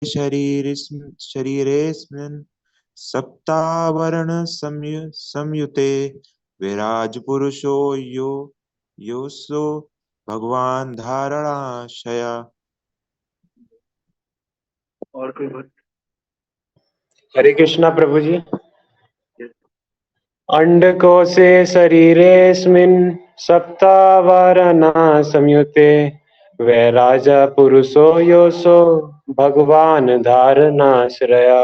शरीरेऽस्मिन् सप्तावरण संयुते विराज पुरुषो योऽसो भगवान धारणाशया। और कोई भक्त? हरे कृष्णा प्रभु जी। Yes. अंडकोशे शरीरेऽस्मिन् सप्तावरणा संयुते वैराज पुरुषो योऽसो भगवान धारणाश्रया।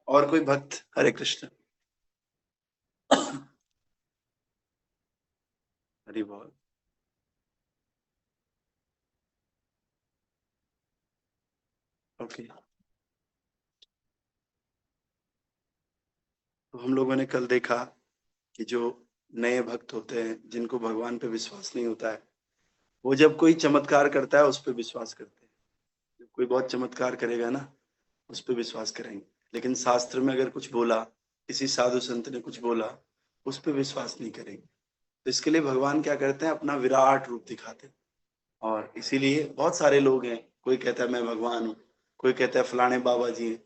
और कोई भक्त? हरे कृष्ण। हरि बोल। ओके, तो हम लोगों ने कल देखा कि जो नए भक्त होते हैं, जिनको भगवान पे विश्वास नहीं होता है, वो जब कोई चमत्कार करता है उस पर विश्वास करते हैं। जब कोई बहुत चमत्कार करेगा ना, उस पर विश्वास करेंगे। लेकिन शास्त्र में अगर कुछ बोला, किसी साधु संत ने कुछ बोला, उस पर विश्वास नहीं करेंगे। तो इसके लिए भगवान क्या करते हैं, अपना विराट रूप दिखाते हैं। और इसीलिए बहुत सारे लोग हैं, कोई कहता है मैं भगवान हूँ, कोई कहता है फलाने बाबा जी हैं,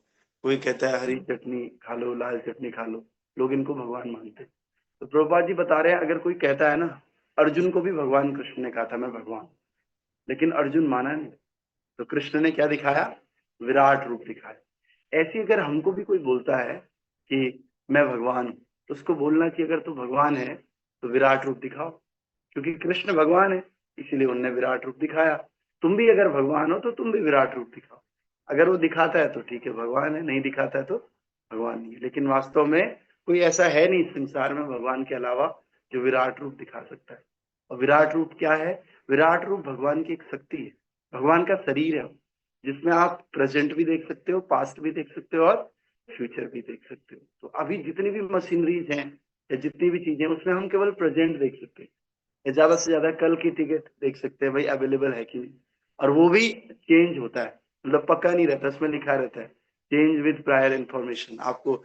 कोई कहता है हरी चटनी खा लो, लाल चटनी खा लो, लोग इनको भगवान मानते हैं। तो प्रभुपाद जी बता रहे हैं, अगर कोई कहता है ना, अर्जुन को भी भगवान कृष्ण ने कहा था मैं भगवान, लेकिन अर्जुन माना नहीं। तो कृष्ण ने क्या दिखाया, विराट रूप दिखाया। ऐसे अगर हमको भी कोई बोलता है कि मैं भगवान हूँ, तो उसको बोलना चाहिए अगर तू भगवान है तो विराट रूप दिखाओ, क्योंकि कृष्ण भगवान है, इसीलिए उनने विराट रूप दिखाया। तुम भी अगर भगवान हो तो तुम भी विराट रूप दिखाओ। अगर वो दिखाता है तो ठीक है, भगवान है, नहीं दिखाता है तो भगवान नहीं है। लेकिन वास्तव में कोई ऐसा है नहीं इस संसार में भगवान के अलावा जो विराट रूप दिखा सकता है। और विराट रूप क्या है? विराट रूप भगवान की एक शक्ति है, भगवान का शरीर है, जिसमें आप प्रेजेंट भी देख सकते हो, पास्ट भी देख सकते हो और फ्यूचर भी देख सकते हो। तो अभी जितनी भी मशीनरीज हैं या जितनी भी चीजें, उसमें हम केवल प्रेजेंट देख सकते हैं, या ज्यादा से ज्यादा कल की टिकट देख सकते हैं भाई अवेलेबल है कि नहीं। और वो भी चेंज होता है, मतलब पक्का नहीं रहता, उसमें लिखा रहता है चेंज विद प्रायर इंफॉर्मेशन, आपको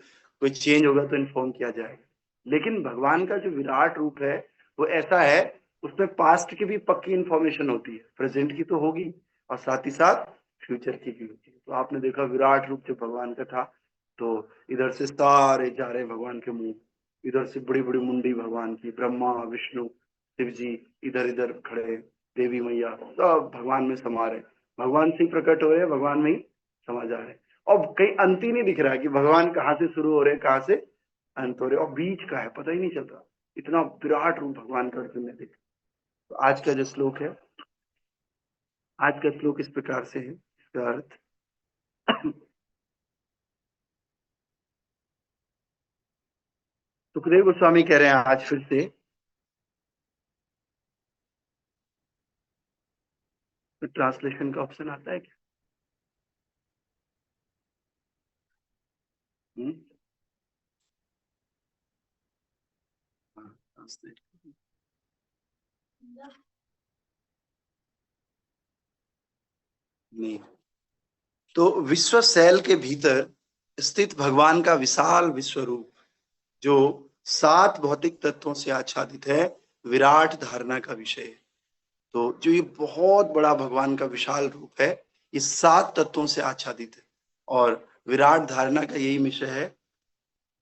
कोई चेंज होगा तो इन्फॉर्म किया जाएगा। लेकिन भगवान का जो विराट रूप है वो ऐसा है, उसमें पास्ट की भी पक्की इंफॉर्मेशन होती है, प्रेजेंट की तो होगी और साथ ही साथ फ्यूचर की भी होती है। तो आपने देखा विराट रूप जो भगवान का था, तो इधर से सारे जा रहे भगवान के मुंह, इधर से बड़ी बड़ी मुंडी भगवान की, ब्रह्मा विष्णु शिव जी इधर इधर खड़े, देवी मैया सब भगवान में समा रहे, भगवान से ही प्रकट हो रहे हैं, भगवान में ही समा जा रहे हैं। और कहीं अंत ही नहीं दिख रहा है कि भगवान कहाँ से शुरू हो रहे हैं, कहाँ से अंत हो रहे, और बीच का है पता ही नहीं चल रहा। इतना विराट रूप भगवान का अर्जुन ने देखा। तो आज का जो श्लोक है, आज का श्लोक इस प्रकार से है, इसका अर्थ सुखदेव गोस्वामी कह रहे हैं आज फिर से, तो ट्रांसलेशन का ऑप्शन आता है क्या? हाँ, translate। नहीं, तो विश्व शैल के भीतर स्थित भगवान का विशाल विश्व रूप, जो 7 भौतिक तत्वों से आच्छादित है, विराट धारणा का विषय है। तो जो ये बहुत बड़ा भगवान का विशाल रूप है, ये 7 तत्वों से आच्छादित है, और विराट धारणा का यही विषय है।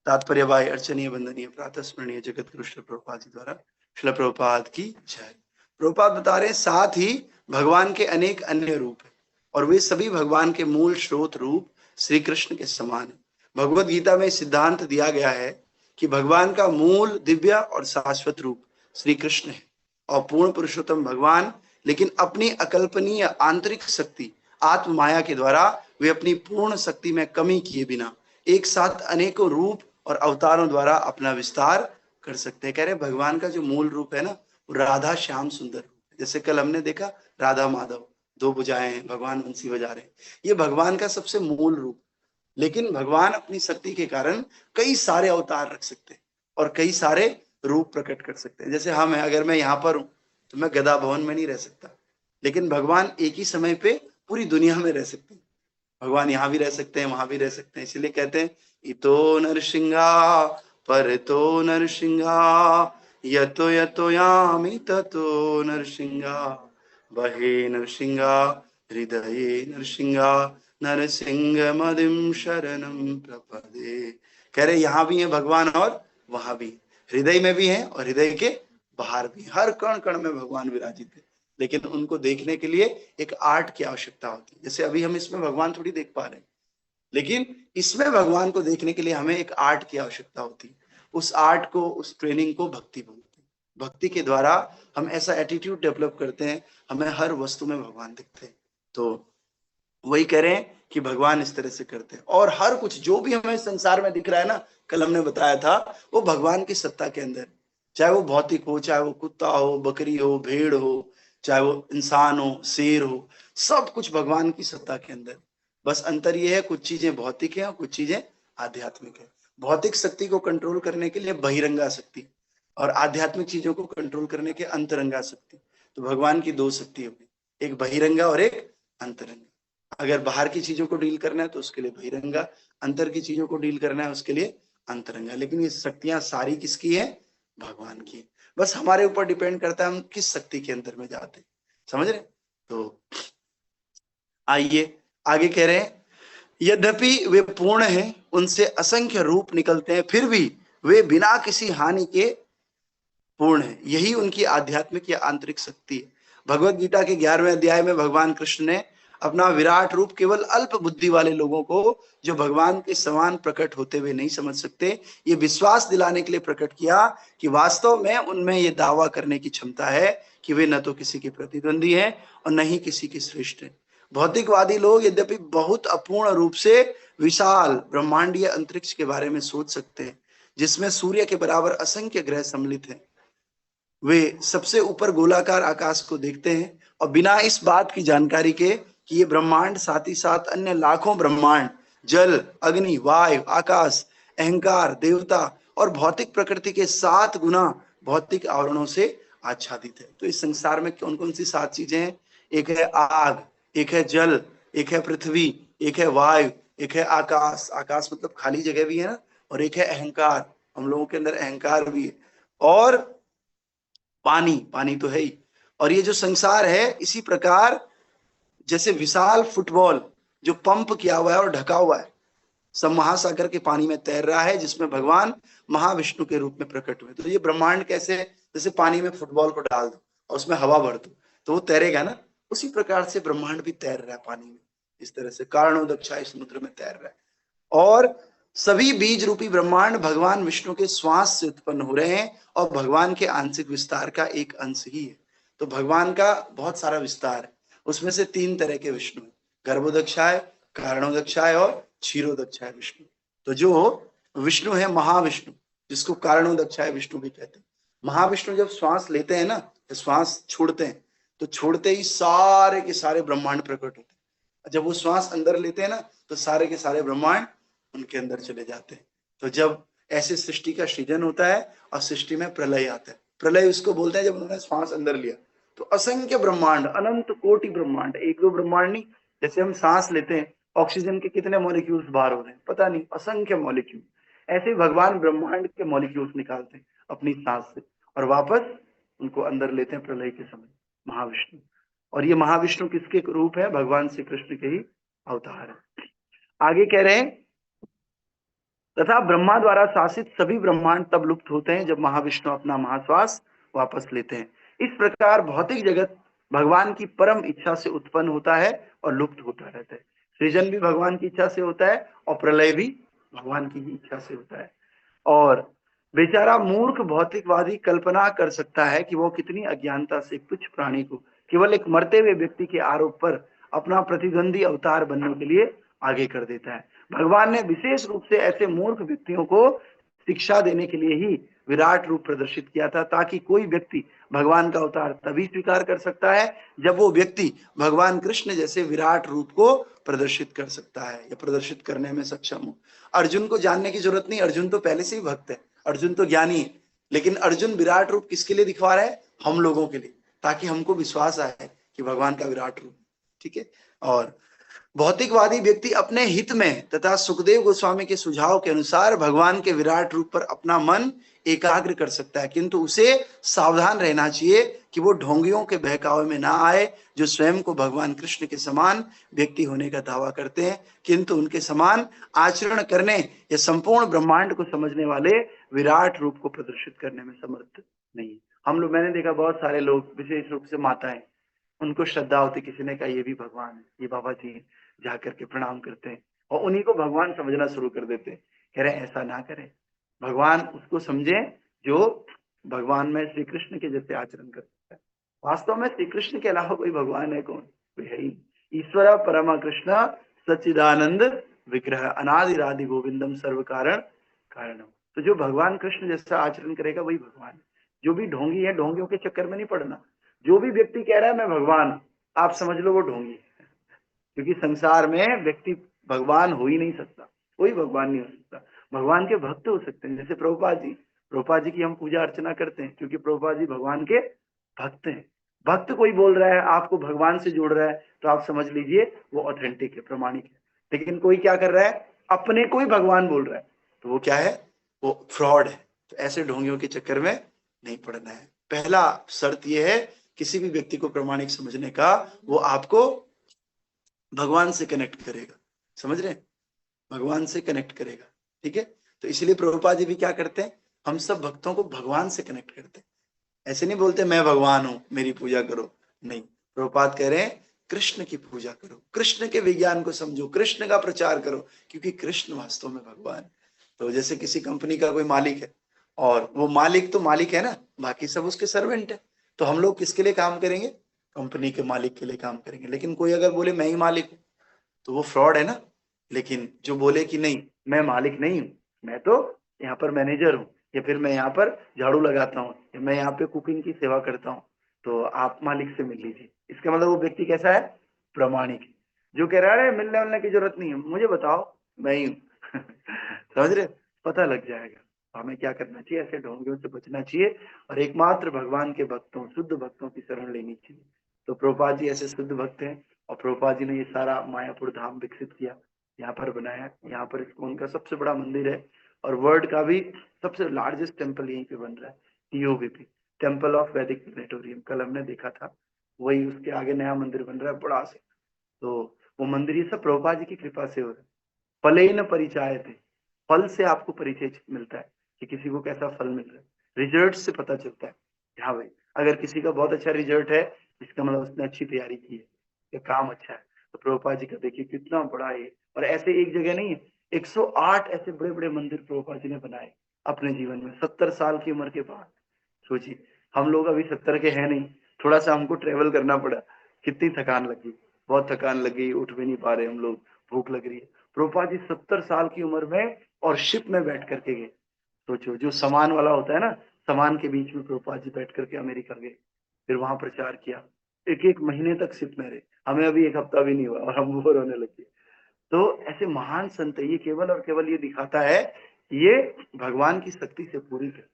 तात्पर्य वाय अर्चनीय वंदनीय प्रातः स्मरणीय जगत गुरु श्री प्रभुपाद जी द्वारा। श्रील प्रभुपाद की जय। प्रभुपाद बता रहे हैं, साथ ही भगवान के अनेक अन्य रूप है, और वे सभी भगवान के मूल स्रोत रूप श्री कृष्ण के समान है। भगवत गीता में सिद्धांत दिया गया है कि भगवान का मूल दिव्य और शाश्वत रूप श्री कृष्ण है, और पूर्ण पुरुषोत्तम भगवान, लेकिन अपनी अकल्पनीय आंतरिक शक्ति आत्म माया के द्वारा वे अपनी पूर्ण शक्ति में कमी किए बिना एक साथ अनेकों रूप और अवतारों द्वारा अपना विस्तार कर सकते हैं। कह रहे भगवान का जो मूल रूप है ना, वो राधा श्याम सुंदर रूप है। जैसे कल हमने देखा राधा माधव 2 भुजाएं हैं, भगवान बंसी बजा रहे हैं, ये भगवान का सबसे मूल रूप। लेकिन भगवान अपनी शक्ति के कारण कई सारे अवतार रख सकते हैं और कई सारे रूप प्रकट कर सकते हैं। जैसे हम हैं, अगर मैं यहाँ पर हूँ तो मैं गदा भवन में नहीं रह सकता, लेकिन भगवान एक ही समय पे पूरी दुनिया में रह सकते हैं। भगवान यहाँ भी रह सकते हैं, वहां भी रह सकते हैं। इसलिए कहते हैं इतो नरसिंहा पर तो नरसिंहा, यतो यतो यामि ततो नरसिंहा, बहे नरसिंहा हृदये नरसिंहा नरसिंह मदिम शरणम प्रपदे। कह रहे यहाँ भी है भगवान और वहां भी, हृदय में भी है और हृदय के बाहर भी, हर कण कण में भगवान विराजित है। लेकिन उनको देखने के लिए एक आर्ट की आवश्यकता होती है। जैसे अभी हम इसमें भगवान थोड़ी देख पा रहे हैं, लेकिन इसमें भगवान को देखने के लिए हमें एक आर्ट की आवश्यकता होती है। उस आर्ट को, उस ट्रेनिंग को भक्ति बोलते हैं। भक्ति के द्वारा हम ऐसा एटीट्यूड डेवलप करते हैं, हमें हर वस्तु में भगवान दिखते हैं। तो वही कह रहे हैं कि भगवान इस तरह से करते हैं। और हर कुछ जो भी हमें संसार में दिख रहा है ना, कल हमने बताया था, वो भगवान की सत्ता के अंदर, चाहे वो भौतिक हो, चाहे वो कुत्ता हो, बकरी हो, भेड़ हो, चाहे वो इंसान हो, शेर हो, सब कुछ भगवान की सत्ता के अंदर। बस अंतर ये है, कुछ चीजें भौतिक है और कुछ चीजें आध्यात्मिक है। भौतिक शक्ति को कंट्रोल करने के लिए बहिरंगा शक्ति, और आध्यात्मिक चीजों को कंट्रोल करने के अंतरंगा शक्ति। तो भगवान की दो शक्ति होगी, एक बहिरंगा और एक अंतरंगा। अगर बाहर की चीजों को डील करना है तो उसके लिए बहिरंगा, अंतर की चीजों को डील करना है उसके लिए अंतरंगा। लेकिन ये शक्तियां सारी किसकी है? भगवान की। बस हमारे ऊपर डिपेंड करता है हम किस शक्ति के अंदर में जाते, समझ रहे? तो आइए आगे कह रहे हैं, यद्यपि वे पूर्ण हैं, उनसे असंख्य रूप निकलते हैं, फिर भी वे बिना किसी हानि के पूर्ण है। यही उनकी आध्यात्मिक या आंतरिक शक्ति है। भगवत गीता के 11वें अध्याय में भगवान कृष्ण ने अपना विराट रूप केवल अल्प बुद्धि वाले लोगों को, जो भगवान के समान प्रकट होते हुए नहीं समझ सकते, ये विश्वास दिलाने के लिए प्रकट किया कि वास्तव में उनमें ये दावा करने की क्षमता है कि वे न तो किसी के प्रतिद्वंदी हैं और न ही किसी के श्रेष्ठ हैं। भौतिकवादी लोग यद्यपि बहुत अपूर्ण रूप से विशाल ब्रह्मांडीय अंतरिक्ष के बारे में सोच सकते हैं, जिसमें सूर्य के बराबर असंख्य ग्रह सम्मिलित हैं। वे सबसे ऊपर गोलाकार आकाश को देखते हैं और बिना इस बात की जानकारी के कि ये ब्रह्मांड साथ ही साथ अन्य लाखों ब्रह्मांड, जल, अग्नि, वायु, आकाश, अहंकार, देवता और भौतिक प्रकृति के 7 गुना भौतिक आवरणों से आच्छादित है। तो इस संसार में कौन कौन सी 7 चीजें हैं? एक है आग, एक है जल, एक है पृथ्वी, एक है वायु, एक है आकाश, आकाश मतलब खाली जगह भी है ना, और एक है अहंकार, हम लोगों के अंदर अहंकार भी है, और पानी, पानी तो है ही। और ये जो संसार है, इसी प्रकार जैसे विशाल फुटबॉल जो पंप किया हुआ है और ढका हुआ है, सब महासागर के पानी में तैर रहा है, जिसमें भगवान महाविष्णु के रूप में प्रकट हुए। तो ये ब्रह्मांड कैसे, जैसे पानी में फुटबॉल को डाल दो और उसमें हवा भर दो तो वो तैरेगा ना, उसी प्रकार से ब्रह्मांड भी तैर रहा है पानी में। इस तरह से कारणोदक्षाय समुद्र में तैर रहा है। और सभी बीज रूपी ब्रह्मांड भगवान विष्णु के श्वास से उत्पन्न हो रहे हैं और भगवान के आंशिक विस्तार का एक अंश ही है। तो भगवान का बहुत सारा विस्तार है, उसमें से 3 तरह के विष्णु है, गर्भोदक्षाय, कारणोदक्षाय और क्षीरोदक्षाय विष्णु। तो जो विष्णु है महाविष्णु, जिसको कारणोदक्षाय विष्णु भी कहते हैं। महाविष्णु जब श्वास लेते हैं ना, श्वास छोड़ते हैं, तो छोड़ते ही सारे के सारे ब्रह्मांड प्रकट होते हैं। जब वो श्वास अंदर लेते हैं ना, तो सारे के सारे ब्रह्मांड उनके अंदर चले जाते हैं। तो जब ऐसे सृष्टि का सृजन होता है और सृष्टि में प्रलय आता है, प्रलय उसको बोलते हैं जब उन्होंने श्वास अंदर लिया, तो असंख्य ब्रह्मांड, अनंत कोटि ब्रह्मांड, एक दो ब्रह्मांड नहीं। जैसे हम सांस लेते हैं, ऑक्सीजन के कितने मॉलिक्यूल्स बाहर हो रहे हैं पता नहीं, असंख्य मॉलिक्यूल। ऐसे भगवान ब्रह्मांड के मॉलिक्यूल्स निकालते हैं अपनी सांस से और वापस उनको अंदर लेते हैं प्रलय के समय, महाविष्णु। और ये महाविष्णु किसके रूप है? भगवान श्री कृष्ण के ही अवतार है। आगे कह रहे हैं, तथा ब्रह्मा द्वारा शासित सभी ब्रह्मांड तब लुप्त होते हैं जब महाविष्णु अपना महाश्वास वापस लेते हैं। इस प्रकार भौतिक जगत भगवान की परम इच्छा से उत्पन्न होता है और लुप्त होता रहता है। सृजन भी भगवान की इच्छा से होता है और प्रलय भी भगवान की ही इच्छा से होता है। और बेचारा मूर्ख भौतिकवादी कल्पना कर सकता है कि वो कितनी अज्ञानता से तुच्छ प्राणी को केवल एक मरते हुए व्यक्ति के आरोप पर अपना प्रतिद्वंदी अवतार बनने के लिए आगे कर देता है। भगवान ने विशेष रूप से ऐसे मूर्ख व्यक्तियों को शिक्षा देने के लिए ही विराट रूप प्रदर्शित किया था, ताकि कोई व्यक्ति भगवान का अवतार तभी स्वीकार कर सकता है जब वो व्यक्ति भगवान कृष्ण जैसे विराट रूप को प्रदर्शित कर सकता है या प्रदर्शित करने में सक्षम हो। अर्जुन को जानने की जरूरत नहीं, अर्जुन तो पहले से ही भक्त है, अर्जुन तो ज्ञानी है। लेकिन अर्जुन विराट रूप किसके लिए दिखा रहा है? हम लोगों के लिए, ताकि हमको विश्वास आए कि भगवान का विराट रूप। ठीक है, और भौतिकवादी व्यक्ति अपने हित में तथा सुखदेव गोस्वामी के सुझाव के अनुसार भगवान के विराट रूप पर अपना मन एकाग्र कर सकता है, किंतु उसे सावधान रहना चाहिए कि वो ढोंगियों के बहकावे में ना आए, जो स्वयं को भगवान कृष्ण के समान व्यक्ति होने का दावा करते हैं, किंतु उनके समान आचरण करने या संपूर्ण ब्रह्मांड को समझने वाले विराट रूप को प्रदर्शित करने में समर्थ नहीं। हम लोग, मैंने देखा बहुत सारे लोग, विशेष रूप से माताएं, उनको श्रद्धा होती, किसी ने कहा ये भी भगवान है, ये बाबा जी हैं, जा करके प्रणाम करते हैं और उन्हीं को भगवान समझना शुरू कर देते हैं। कह रहे ऐसा ना करें, भगवान उसको समझे जो भगवान में श्री कृष्ण के जैसे आचरण करता है। वास्तव में श्री कृष्ण के अलावा कोई भगवान है कौन? कोई है ही। ईश्वर परमा कृष्ण सच्चिदानंद विग्रह अनादिरादि गोविंदम सर्व कारण कारणम। तो जो भगवान कृष्ण जैसा आचरण करेगा वही भगवान है। जो भी ढोंगी है, ढोंगियों के चक्कर में नहीं पड़ना। जो भी व्यक्ति कह रहा है मैं भगवान, आप समझ लो वो ढोंगी है, क्योंकि संसार में व्यक्ति भगवान हो ही नहीं सकता, कोई भगवान नहीं हो सकता। भगवान के भक्त हो सकते हैं, जैसे प्रभुपाद जी की हम पूजा अर्चना करते हैं क्योंकि प्रभुपाद जी भगवान के भक्त हैं। भक्त कोई बोल रहा है आपको भगवान से जोड़ रहा है तो आप समझ लीजिए वो ऑथेंटिक है, प्रमाणिक है। लेकिन कोई क्या कर रहा है, अपने को ही भगवान बोल रहा है, तो वो क्या है, वो फ्रॉड है। तो ऐसे ढोंगियों के चक्कर में नहीं पड़ना है। पहला शर्त यह है किसी भी व्यक्ति को प्रमाणिक समझने का, वो आपको भगवान से कनेक्ट करेगा, समझ रहे हैं, भगवान से कनेक्ट करेगा, ठीक है। तो इसलिए प्रभुपाद जी भी क्या करते हैं, हम सब भक्तों को भगवान से कनेक्ट करते हैं। ऐसे नहीं बोलते मैं भगवान हूं मेरी पूजा करो, नहीं, प्रभुपाद कह रहे हैं कृष्ण की पूजा करो, कृष्ण के विज्ञान को समझो, कृष्ण का प्रचार करो, क्योंकि कृष्ण वास्तव में भगवान है। तो जैसे किसी कंपनी का कोई मालिक है और वो मालिक तो मालिक है ना, बाकी सब उसके सर्वेंट है, तो हम लोग किसके लिए काम करेंगे, कंपनी के मालिक के लिए काम करेंगे। लेकिन कोई अगर बोले मैं ही मालिक हूं तो वो फ्रॉड है ना। लेकिन जो बोले कि नहीं मैं मालिक नहीं हूं, मैं तो यहाँ पर मैनेजर हूँ, या फिर मैं यहाँ पर झाड़ू लगाता हूँ, या मैं यहाँ पे कुकिंग की सेवा करता हूँ, तो आप मालिक से मिल लीजिए, इसका मतलब वो व्यक्ति कैसा है, प्रमाणिक। जो कह रहा है मिलने मिलने की जरूरत नहीं है, मुझे बताओ मैं ही हूँ समझ रहे, पता लग जाएगा। हमें क्या करना चाहिए, ऐसे ढोंगियों से बचना चाहिए और एकमात्र भगवान के भक्तों, शुद्ध भक्तों की शरण लेनी चाहिए। तो प्रभुपाद जी ऐसे शुद्ध भक्त हैं और प्रभुपाद जी ने ये सारा मायापुर धाम विकसित किया, यहाँ पर बनाया। यहाँ पर इस्कॉन का सबसे बड़ा मंदिर है और वर्ल्ड का भी सबसे लार्जेस्ट टेम्पल यहीं पे बन रहा है, टीओवीपी, टेम्पल ऑफ वैदिक प्लेनेटोरियम। कल हमने देखा था, वही उसके आगे नया मंदिर बन रहा है बड़ा से। तो वो मंदिर ये सब प्रभुपाद जी की कृपा से हो रहा है। फले न परिचय थे, फल से आपको परिचय मिलता है कि किसी को कैसा फल मिल रहा है, रिजल्ट से पता चलता है। हाँ भाई, अगर किसी का बहुत अच्छा रिजल्ट है इसका मतलब उसने अच्छी तैयारी की है, या काम अच्छा है। तो प्रभुपाद जी का देखिए कितना बड़ा है, और ऐसे एक जगह नहीं है, 108 ऐसे बड़े बड़े मंदिर प्रभुपाद जी ने बनाए अपने जीवन में 70 साल की उम्र के बाद। सोचिए, हम लोग अभी 70 के हैं नहीं, थोड़ा सा हमको ट्रेवल करना पड़ा, कितनी थकान लगी, बहुत थकान लगी, उठ भी नहीं पा रहे हम लोग, भूख लग रही है। प्रभुपाद जी 70 साल की उम्र में और शिप में बैठ करके गए। सोचो, जो सामान वाला होता है ना, सामान के बीच में प्रभुपाद जी बैठ करके अमेरिका गए, फिर वहां प्रचार किया, एक एक महीने तक शिप में रहे। हमें अभी एक हफ्ता भी नहीं हुआ और हम बोर होने लगे। तो ऐसे महान संत, ये केवल और केवल ये दिखाता है ये भगवान की शक्ति से पूरी है।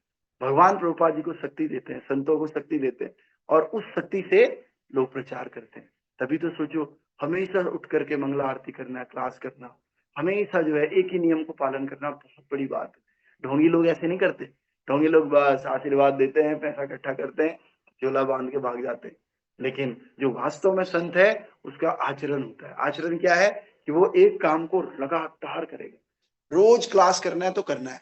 भगवान प्रभुपाद जी को शक्ति देते हैं, संतों को शक्ति देते हैं, और उस शक्ति से लोग प्रचार करते हैं। तभी तो सोचो, हमेशा उठ करके मंगला आरती करना, क्लास करना, हमेशा जो है एक ही नियम को पालन करना बहुत बड़ी बात है। ढोंगी लोग ऐसे नहीं करते। ढोंगी लोग बस आशीर्वाद देते हैं, पैसा इकट्ठा करते हैं, झोला बांध के भाग जाते हैं। लेकिन जो वास्तव में संत है उसका आचरण होता है। आचरण क्या है कि वो एक काम को लगातार करेगा। रोज क्लास करना है तो करना है,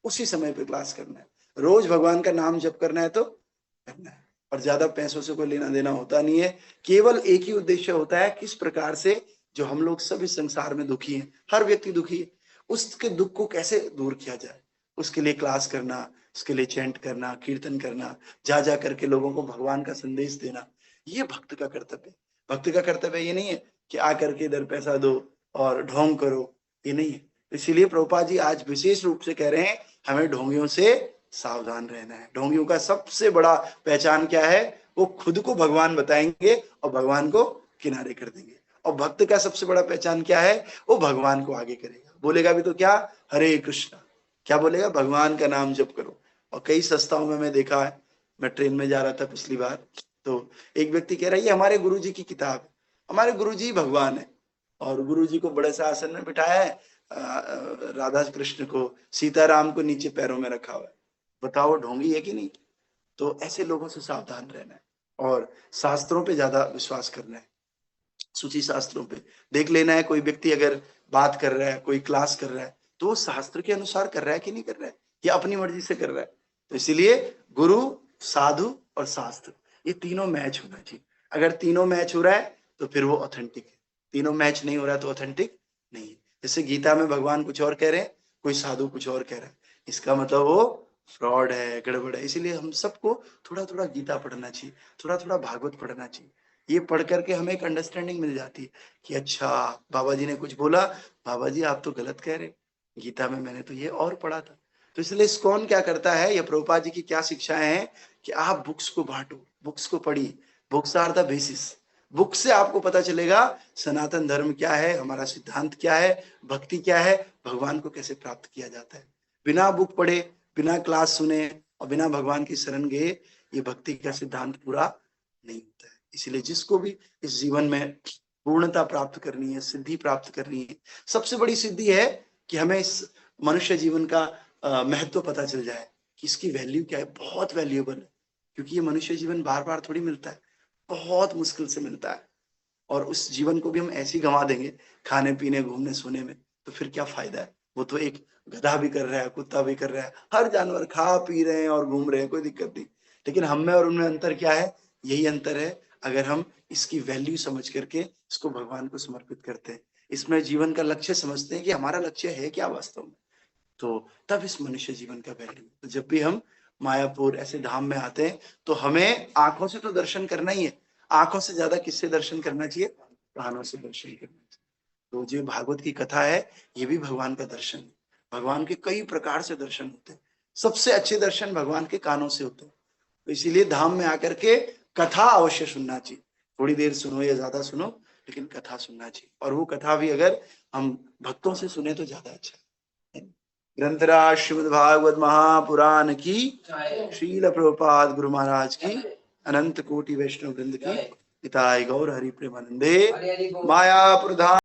उसी समय पे क्लास करना है, रोज भगवान का नाम जप करना है तो करना है, और ज्यादा पैसों से कोई लेना देना होता नहीं है। केवल एक ही उद्देश्य होता है, किस प्रकार से जो हम लोग सब इस संसार में दुखी हैं, हर व्यक्ति दुखी है, उसके दुख को कैसे दूर किया जाए, उसके लिए क्लास करना, उसके लिए चैंट करना, कीर्तन करना, जा जा करके लोगों को भगवान का संदेश देना, ये भक्त का कर्तव्य है। भक्त का कर्तव्य ये नहीं है कि आकर के इधर पैसा दो और ढोंग करो, ये नहीं है। इसीलिए प्रभुपाद जी आज विशेष रूप से कह रहे हैं हमें ढोंगियों से सावधान रहना है। ढोंगियों का सबसे बड़ा पहचान क्या है, वो खुद को भगवान बताएंगे और भगवान को किनारे कर देंगे। और भक्त का सबसे बड़ा पहचान क्या है, वो भगवान को आगे करेगा, बोलेगा भी तो क्या, हरे कृष्णा, क्या बोलेगा, भगवान का नाम जप करो। और कई संस्थाओं में मैं देखा है, मैं ट्रेन में जा रहा था पिछली बार, तो एक व्यक्ति कह रहा है ये हमारे गुरु जी की किताब है। हमारे गुरुजी भगवान है, और गुरुजी को बड़े से आसन में बिठाया है, राधा कृष्ण को, सीताराम को नीचे पैरों में रखा हुआ है। बताओ ढोंगी है कि नहीं? तो ऐसे लोगों से सावधान रहना है और शास्त्रों पे ज्यादा विश्वास करना है, सूची शास्त्रों पे देख लेना है। कोई व्यक्ति अगर बात कर रहा है, कोई क्लास कर रहा है, तो वो शास्त्र के अनुसार कर रहा है कि नहीं कर रहा है, या अपनी मर्जी से कर रहा है। तो इसीलिए गुरु, साधु और शास्त्र, ये तीनों मैच होना चाहिए। अगर तीनों मैच हो रहा है तो फिर वो ऑथेंटिक है, तीनों मैच नहीं हो रहा है तो ऑथेंटिक नहीं है। जैसे गीता में भगवान कुछ और कह रहे हैं, कोई साधु कुछ और कह रहा है, इसका मतलब वो फ्रॉड है, गड़बड़ है। इसीलिए हम सबको थोड़ा थोड़ा गीता पढ़ना चाहिए, थोड़ा थोड़ा भागवत पढ़ना चाहिए। ये पढ़ करके हमें एक अंडरस्टैंडिंग मिल जाती है कि अच्छा बाबा जी ने कुछ बोला, बाबा जी आप तो गलत कह रहे, गीता में मैंने तो ये और पढ़ा था। तो इसलिए इस्कॉन क्या करता है, या प्रभुपाद जी की क्या शिक्षाएं हैं कि आप बुक्स को बांटो, बुक्स को पढ़िए, books are the basis. Book से आपको पता चलेगा सनातन धर्म क्या है, हमारा सिद्धांत क्या है, भक्ति क्या है, भगवान को कैसे प्राप्त किया जाता है। बिना बुक पढ़े, बिना क्लास सुने और बिना भगवान की शरण गए ये भक्ति का सिद्धांत पूरा नहीं होता है। इसलिए जिसको भी इस जीवन में पूर्णता प्राप्त करनी है, सिद्धि प्राप्त करनी है, सबसे बड़ी सिद्धि है कि हमें इस मनुष्य जीवन का महत्व पता चल जाए कि इसकी वैल्यू क्या है। बहुत वैल्यूएबल है, क्योंकि ये मनुष्य जीवन बार बार थोड़ी मिलता है, बहुत मुश्किल से मिलता है। और उस जीवन को भी हम ऐसे ही गंवा देंगे खाने पीने, घूमने सोने में, तो फिर क्या फायदा है। वो तो एक गधा भी कर रहा है, कुत्ता भी कर रहा है, हर जानवर खा पी रहे हैं और घूम रहे हैं, कोई दिक्कत नहीं। लेकिन हम में और उनमें अंतर क्या है? यही अंतर है, अगर हम इसकी वैल्यू समझ करके इसको भगवान को समर्पित करते हैं, इसमें जीवन का लक्ष्य समझते हैं कि हमारा लक्ष्य है क्या वास्तव में, तो तब इस मनुष्य जीवन का वैल्यू। तो जब भी हम मायापुर ऐसे धाम में आते हैं तो हमें आंखों से तो दर्शन करना ही है, आंखों से ज्यादा किससे दर्शन करना चाहिए? कानों से दर्शन करना चाहिए। तो जो भागवत की कथा है ये भी भगवान का दर्शन है। भगवान के कई प्रकार से दर्शन होते हैं, सबसे अच्छे दर्शन भगवान के कानों से होते हैं। तो इसीलिए धाम में आकर के कथा अवश्य सुनना चाहिए, थोड़ी देर सुनो या ज्यादा सुनो, लेकिन कथा सुनना चाहिए। और वो कथा भी अगर हम भक्तों से सुने तो ज्यादा अच्छा है। ग्रंथराज श्रीमद् भागवत महापुराण की, श्रील प्रभुपाद गुरु महाराज की, अनंत कोटि वैष्णव वृंद की, पिताय गौर हरि प्रेमानंदे, माया प्रधान।